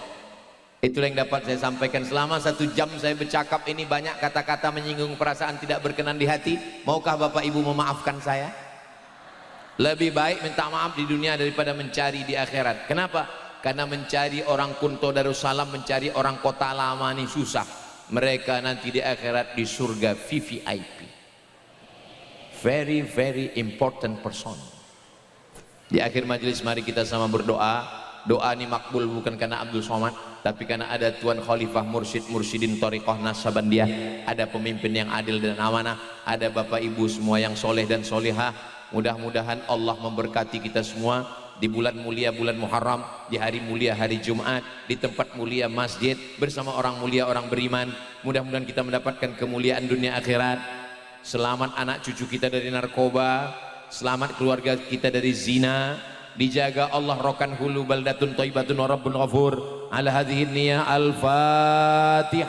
Itulah yang dapat saya sampaikan. Selama 1 jam saya bercakap ini banyak kata-kata menyinggung perasaan tidak berkenan di hati. Maukah Bapak Ibu memaafkan saya? Lebih baik minta maaf di dunia daripada mencari di akhirat. Kenapa? Karena mencari orang Kunto Darussalam, mencari orang kota lama ini susah. Mereka nanti di akhirat di surga VVIP. Very very important person. Di akhir majelis mari kita sama berdoa. Doa ini makbul bukan karena Abdul Somad, tapi karena ada Tuan Khalifah Mursyidin Thariqah Naksabandiyah, ada pemimpin yang adil dan amanah, ada Bapak Ibu semua yang soleh dan solehah. Mudah-mudahan Allah memberkati kita semua di bulan mulia bulan Muharram, di hari mulia hari Jumat, di tempat mulia masjid bersama orang mulia orang beriman. Mudah-mudahan kita mendapatkan kemuliaan dunia akhirat. Selamat anak cucu kita dari narkoba, selamat keluarga kita dari zina. Dijaga Allah rokan hulu baldatun thayyibatun wa rabbun ghafur. Ala hadhihi niyah al-Fatihah.